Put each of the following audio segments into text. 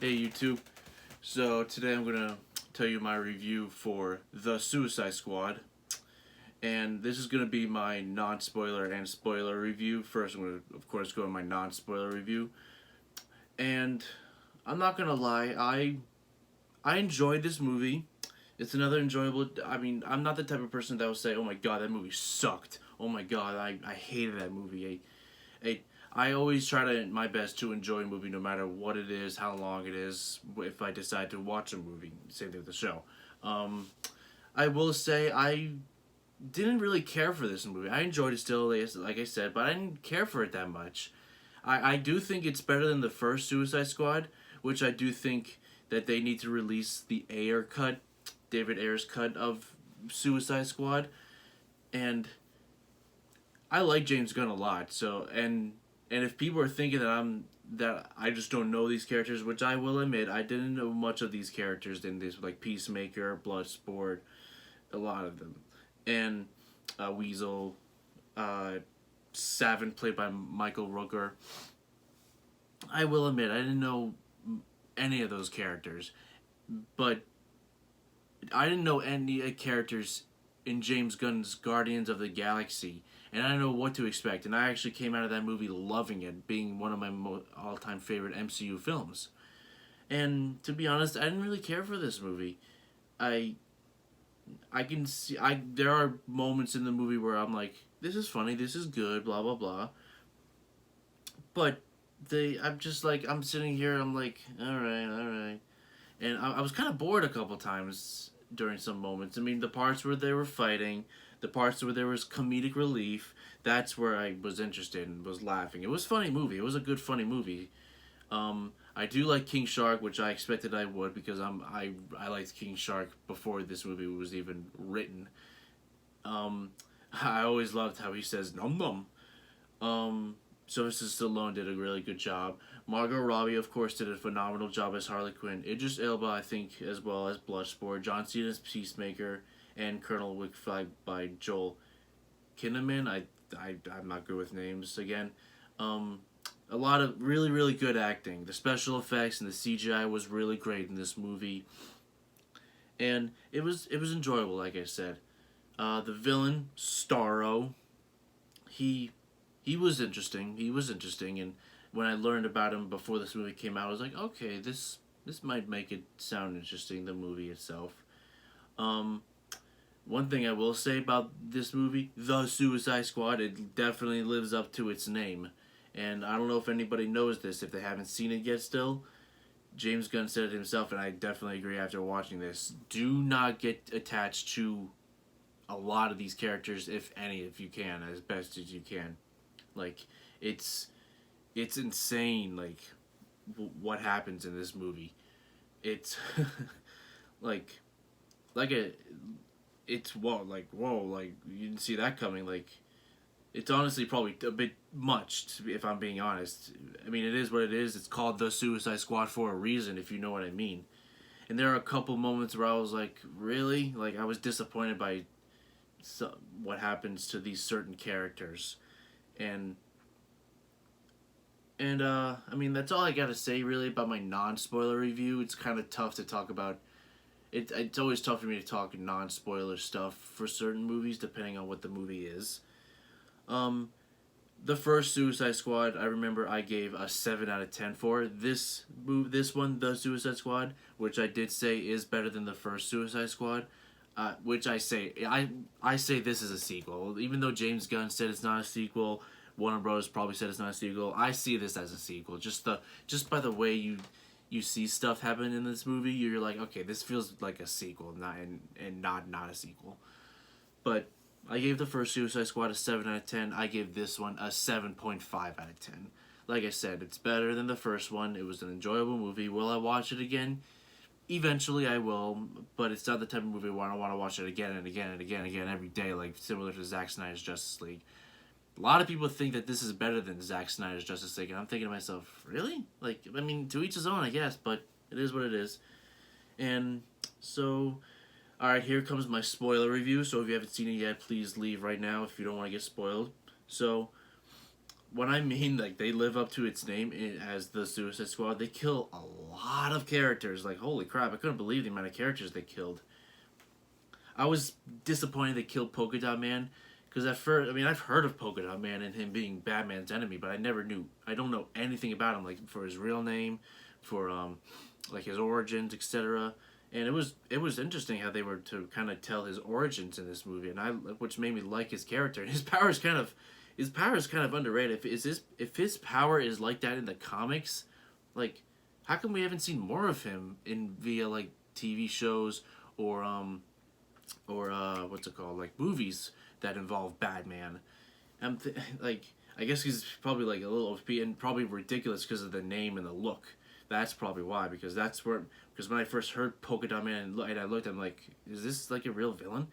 Hey YouTube. So today I'm gonna tell you my review for The Suicide Squad, and this is gonna be my non-spoiler and spoiler review. First, I'm gonna of course go to my non-spoiler review, and I'm not gonna lie, I enjoyed this movie. It's another enjoyable. I mean, I'm not the type of person that will say, "Oh my god, that movie sucked." Oh my god, I hated that movie. I, I always try to my best to enjoy a movie no matter what it is, how long it is, if I decide to watch a movie. Same thing with the show. Um, I will say I didn't really care for this movie. I enjoyed it still, like I said, but I didn't care for it that much. I do think it's better than the first Suicide Squad, which I do think that they need to release the Ayer cut, David Ayer's cut of Suicide Squad, and I like James Gunn a lot. So and if people are thinking that I just don't know these characters, which I will admit I didn't know much of these characters in this, like Peacemaker, Bloodsport, a lot of them, and Weasel, uh, Savin played by Michael Rooker. I will admit I didn't know any of those characters, but I didn't know any characters in James Gunn's Guardians of the Galaxy, and I didn't know what to expect. And I actually came out of that movie loving it, being one of my all-time favorite MCU films. And to be honest, I didn't really care for this movie. I I can see I there are moments in the movie where I'm like, this is funny, this is good, blah blah blah. But I'm just like I'm sitting here, I'm like, all right, and I was kind of bored a couple times during some moments. I mean, the parts where they were fighting, the parts where there was comedic relief, that's where I was interested and was laughing. It was a funny movie. It was a good funny movie. I do like King Shark, which I expected I would because I liked King Shark before this movie was even written. Um, I always loved how he says "num num." Sylvester Stallone did a really good job. Margot Robbie, of course, did a phenomenal job as Harley Quinn. Idris Elba, I think, as well as Bloodsport. John Cena's Peacemaker, and Colonel Wickflag by Joel Kinnaman. I'm not good with names again. Um, a lot of really good acting. The special effects and the CGI was really great in this movie, and it was enjoyable. Like I said, the villain Starro, he he was interesting. He was interesting, and when I learned about him before this movie came out, I was like, okay, this might make it sound interesting. The movie itself. Um, One thing I will say about this movie, The Suicide Squad, it definitely lives up to its name. And I don't know if anybody knows this, if they haven't seen it yet still. James Gunn said it himself, and I definitely agree after watching this. Do not get attached to a lot of these characters, if any, if you can, as best as you can. Like, it's it's insane, like, what happens in this movie. It's, like, like a it's whoa, like you didn't see that coming. Like it's honestly probably a bit much, if I'm being honest. I mean, it is what it is. It's called the Suicide Squad for a reason, if you know what I mean. And there are a couple moments where I was like, really? Like I was disappointed by what happens to these certain characters, and I mean that's all I gotta say really about my non-spoiler review. It's kind of tough to talk about it's always tough for me to talk non spoiler stuff for certain movies depending on what the movie is. Um, the first Suicide Squad, I remember I gave a 7 out of 10 for this one, the Suicide Squad, which I did say is better than the first Suicide Squad. Which I say this is a sequel, even though James Gunn said it's not a sequel. Warner Bros. Probably said it's not a sequel. I see this as a sequel. Just by the way you see stuff happen in this movie, you're like, okay, this feels like a sequel, not a sequel. But I gave the first Suicide Squad a 7 out of 10. I gave this one a 7.5 out of 10. Like I said, it's better than the first one. It was an enjoyable movie. Will I watch it again? Eventually, I will, but it's not the type of movie where I want to watch it again and again and again and again every day, like similar to Zack Snyder's Justice League. A lot of people think that this is better than Zack Snyder's Justice League, and I'm thinking to myself, really? Like, I mean, to each his own, I guess, but it is what it is. And so, alright, here comes my spoiler review. So if you haven't seen it yet, please leave right now if you don't want to get spoiled. So, what I mean, like, they live up to its name as the Suicide Squad. They kill a lot of characters. Like, holy crap, I couldn't believe the amount of characters they killed. I was disappointed they killed Polka Dot Man, because at first, I mean, I've heard of Polka Dot Man and him being Batman's enemy, but I don't know anything about him, like, for his real name, for, like, his origins, etc. And it was interesting how they were to kind of tell his origins in this movie, which made me like his character. And his power is kind of underrated. If his power is like that in the comics, like, how come we haven't seen more of him via like TV shows or what's it called, like movies that involve Batman? Like, I guess he's probably like a little OP and probably ridiculous because of the name and the look. That's probably why, because when I first heard Polka Dot Man and I looked, I'm like, is this like a real villain?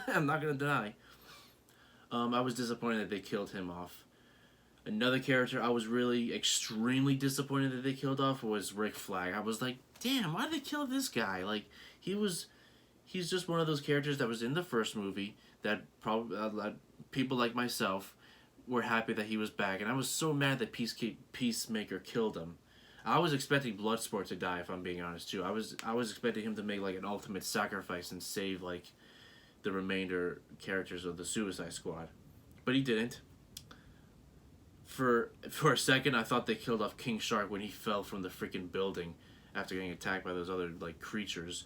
I'm not gonna deny. I was disappointed that they killed him off. Another character I was really extremely disappointed that they killed off was Rick Flag. I was like, damn, why did they kill this guy? Like, he's just one of those characters that was in the first movie that probably people like myself were happy that he was back, and I was so mad that Peacemaker killed him. I was expecting Bloodsport to die, if I'm being honest too. I was expecting him to make like an ultimate sacrifice and save like the remainder characters of the Suicide Squad, but he didn't. For a second, I thought they killed off King Shark when he fell from the freaking building after getting attacked by those other like creatures,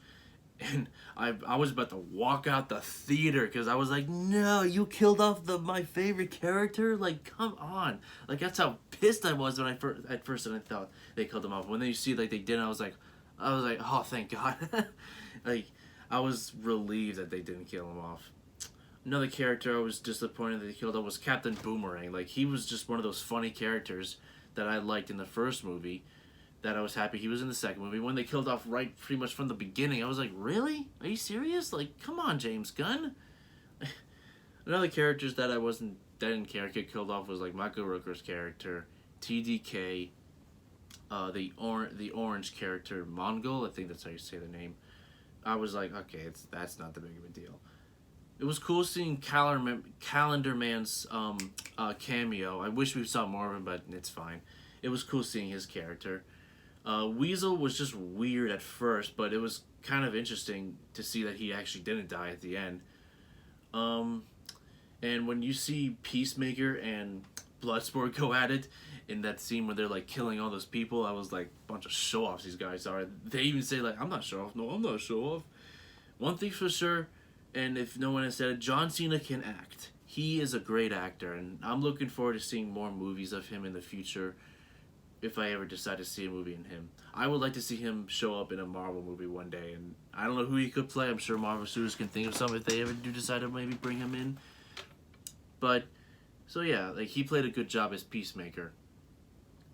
and I was about to walk out the theater because I was like, no, you killed off my favorite character. Like, come on. Like, that's how pissed I was when I thought they killed him off. When you see like they didn't, I was like, oh, thank God. Like, I was relieved that they didn't kill him off. Another character I was disappointed that they killed off was Captain Boomerang. Like, he was just one of those funny characters that I liked in the first movie, that I was happy he was in the second movie. When they killed off right pretty much from the beginning, I was like, really? Are you serious? Like, come on, James Gunn. Another characters that didn't care get killed off was like Michael Rooker's character, TDK, the orange character, Mongol, I think that's how you say the name. I was like, okay, that's not that big of a deal. It was cool seeing Calendar Man's cameo. I wish we saw more of him, but it's fine. It was cool seeing his character. Weasel was just weird at first, but it was kind of interesting to see that he actually didn't die at the end. And when you see Peacemaker and Bloodsport go at it in that scene where they're like killing all those people, I was like, bunch of show-offs these guys are. They even say like, I'm not show-off. No, I'm not show-off. One thing's for sure, and if no one has said it, John Cena can act. He is a great actor, and I'm looking forward to seeing more movies of him in the future if I ever decide to see a movie in him. I would like to see him show up in a Marvel movie one day, and I don't know who he could play. I'm sure Marvel Studios can think of some if they ever do decide to maybe bring him in. But, so yeah, like, he played a good job as Peacemaker.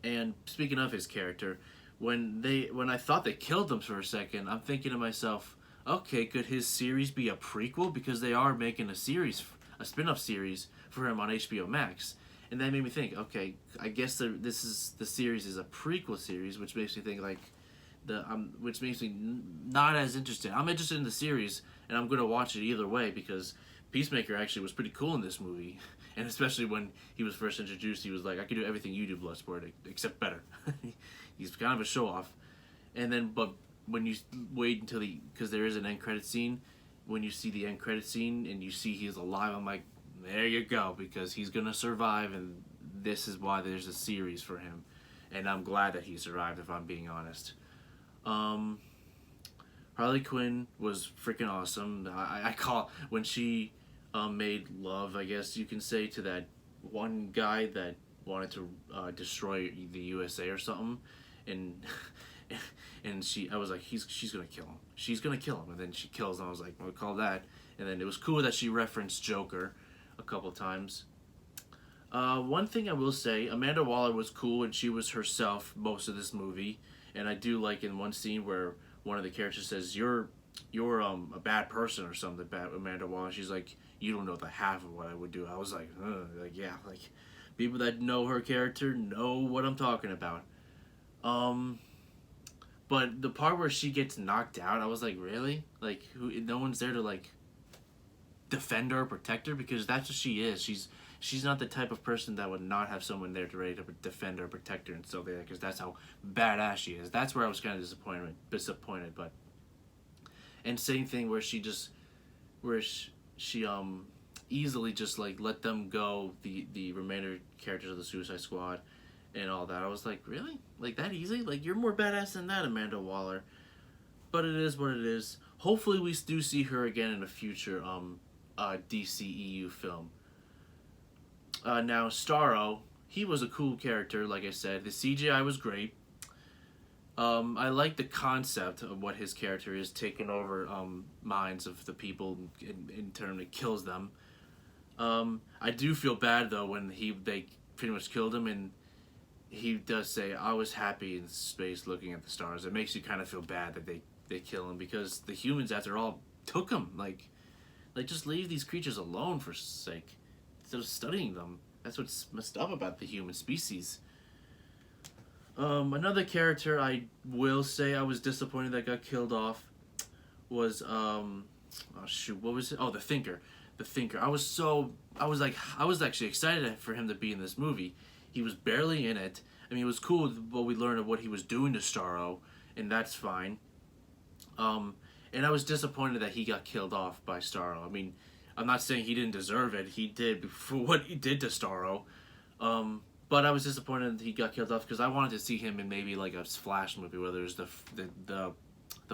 And speaking of his character, when I thought they killed him for a second, I'm thinking to myself, okay, could his series be a prequel? Because they are making a spin-off series for him on HBO Max. And that made me think, okay, I guess the series is a prequel series, which makes me think like which makes me not as interested. I'm interested in the series, and I'm gonna watch it either way because Peacemaker actually was pretty cool in this movie, and especially when he was first introduced, he was like, I can do everything you do, Bloodsport, except better. He's kind of a show off, and then but when you wait until because there is an end credit scene, when you see the end credit scene and you see he's alive, I'm like, there you go, because he's gonna survive, and this is why there's a series for him, and I'm glad that he survived, if I'm being honest. Harley Quinn was freaking awesome. I call when she made love, I guess you can say, to that one guy that wanted to destroy the USA or something, and I was like, she's gonna kill him. She's gonna kill him, and then she kills him. I was like, we'll call that. And then it was cool that she referenced Joker a couple times. One thing I will say, Amanda Waller was cool, and she was herself most of this movie. And I do like in one scene where one of the characters says, "You're a bad person" or something. Bad Amanda Waller. She's like, "You don't know the half of what I would do." I was like, yeah, like people that know her character know what I'm talking about. But the part where she gets knocked out, I was like, really? Like, no one's there to like defend her or protect her, because that's what she is. she's not the type of person that would not have someone there to ready to defend her, protect her, and stuff like that, because that's how badass she is. That's where I was kind of disappointed, but and same thing where she easily just like let them go, the remainder characters of the Suicide Squad and all that. I was like, really? Like that easy? Like you're more badass than that, Amanda Waller. But it is what it is. Hopefully we do see her again in a future DCEU film. Now Starro, he was a cool character, like I said. The CGI was great. I like the concept of what his character is, taking over minds of the people in turn it kills them. I do feel bad though when they pretty much killed him, and he does say, "I was happy in space looking at the stars." It makes you kind of feel bad that they kill him, because the humans, after all, took him. Like just leave these creatures alone for sake, instead of studying them. That's what's messed up about the human species. Another character I will say I was disappointed that got killed off was oh shoot, what was it? Oh, the Thinker. The Thinker. I was actually excited for him to be in this movie. He was barely in it. I mean, it was cool what we learned of what he was doing to Starro, and that's fine. And I was disappointed that he got killed off by Starro. I mean, I'm not saying he didn't deserve it. He did for what he did to Starro. But I was disappointed that he got killed off, because I wanted to see him in maybe like a Flash movie, whether it's the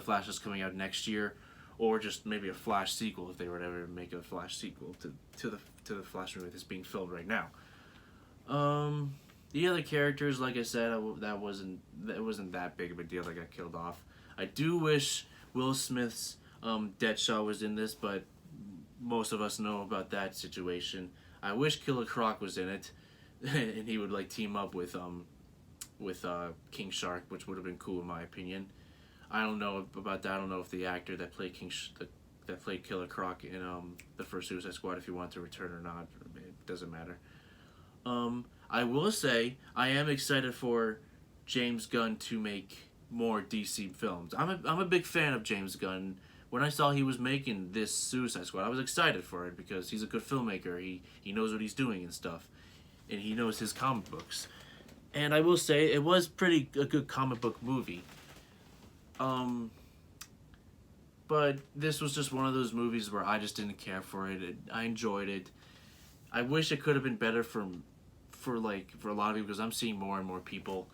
Flash is coming out next year, or just maybe a Flash sequel if they were to ever make a Flash sequel to the Flash movie that's being filmed right now. The other characters, like I said, that wasn't that big of a deal that got killed off. I do wish Will Smith's Deadshot was in this, but most of us know about that situation. I wish Killer Croc was in it, and he would like team up with King Shark, which would have been cool in my opinion. I don't know about that. I don't know if the actor that played that played Killer Croc in the first Suicide Squad, if he wanted to return or not. It doesn't matter. I will say I am excited for James Gunn to make more DC films. I'm a big fan of James Gunn. When I saw he was making this Suicide Squad, I was excited for it, because he's a good filmmaker. He knows what he's doing and stuff, and he knows his comic books. And I will say it was a good comic book movie. But this was just one of those movies where I just didn't care for it. I enjoyed it. I wish it could have been better for a lot of people, because I'm seeing more and more people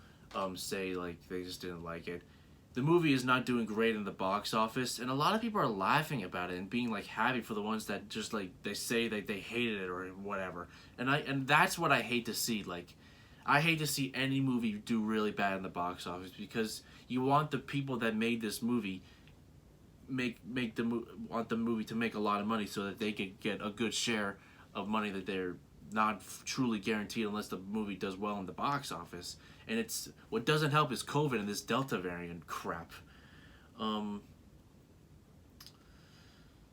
say like they just didn't like it. The movie is not doing great in the box office, and a lot of people are laughing about it and being like happy for the ones that just like they say that they hated it or whatever. And that's what I hate to see. Like, I hate to see any movie do really bad in the box office, because you want the people that made this movie want the movie to make a lot of money, so that they could get a good share of money that they're not truly guaranteed unless the movie does well in the box office. And it's what doesn't help is COVID and this Delta variant crap.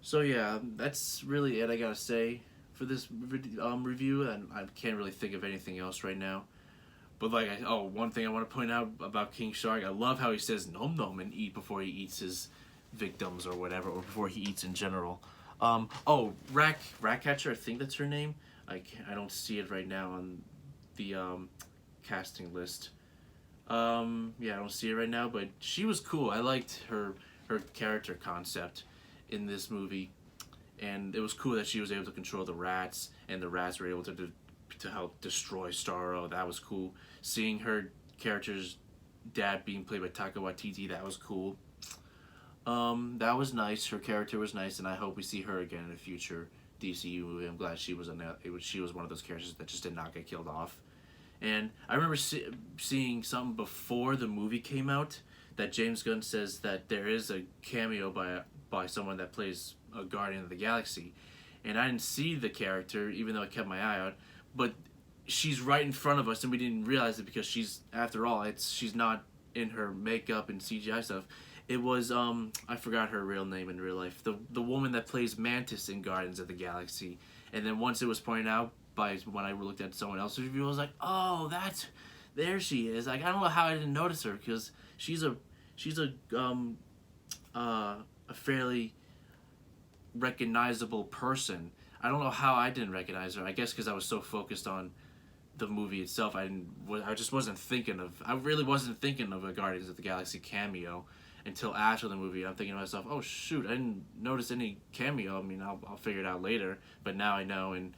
So yeah, that's really it I gotta say for this review, and I can't really think of anything else right now. But one thing I want to point out about King Shark, I love how he says nom nom and eat before he eats his victims or whatever, or before he eats in general. Ratcatcher, I think that's her name. I don't see it right now on the casting list. I don't see it right now, but she was cool. I liked her character concept in this movie, and it was cool that she was able to control the rats, and the rats were able to help destroy Starro. That was cool. Seeing her character's dad being played by Taika Waititi, that was cool. That was nice. Her character was nice, and I hope we see her again in a future DCU movie. I'm glad she was one of those characters that just did not get killed off. And I remember seeing something before the movie came out that James Gunn says that there is a cameo by someone that plays a Guardian of the Galaxy, and I didn't see the character even though I kept my eye out, but she's right in front of us, and we didn't realize it because she's not in her makeup and CGI stuff. It was I forgot her real name in real life. The woman that plays Mantis in Guardians of the Galaxy. And then once it was pointed out when I looked at someone else's review, I was like, oh, there she is. Like, I don't know how I didn't notice her, because she's a fairly recognizable person. I don't know how I didn't recognize her. I guess because I was so focused on the movie itself, I just wasn't thinking of. I really wasn't thinking of a Guardians of the Galaxy cameo until after the movie. I'm thinking to myself, oh shoot, I didn't notice any cameo. I mean, I'll figure it out later. But now I know, and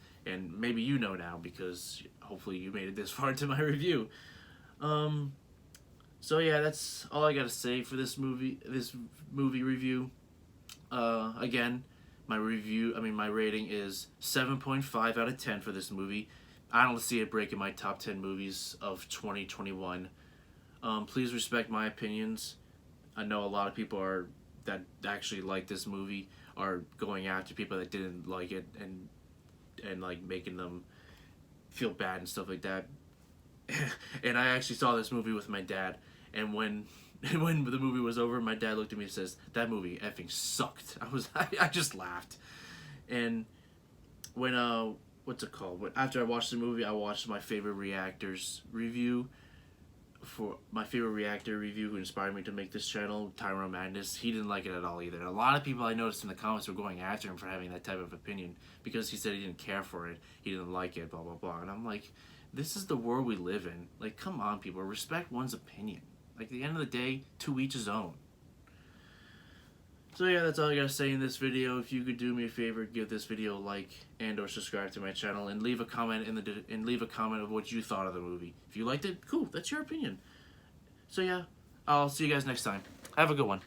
maybe you know now because hopefully you made it this far into my review. So yeah, that's all I gotta say for this movie review. Again, my rating is 7.5 out of 10 for this movie. I don't see it breaking my top 10 movies of 2021. Please respect my opinions. I know a lot of people that actually like this movie are going after people that didn't like it and like making them feel bad and stuff like that. And I actually saw this movie with my dad, and when the movie was over, my dad looked at me and says, "That movie effing sucked." I just laughed. And when what's it called? After I watched the movie, I watched my favorite reactor's review. For my favorite reactor review, who inspired me to make this channel, Tyrone Madness, he didn't like it at all either. A lot of people I noticed in the comments were going after him for having that type of opinion because he said he didn't care for it, he didn't like it, blah blah blah. And I'm like, this is the world we live in. Like, come on, people, respect one's opinion. Like, at the end of the day, to each his own. So yeah, that's all I gotta say in this video. If you could do me a favor, give this video a like and or subscribe to my channel, and leave a comment leave a comment of what you thought of the movie. If you liked it, cool, that's your opinion. So yeah, I'll see you guys next time. Have a good one.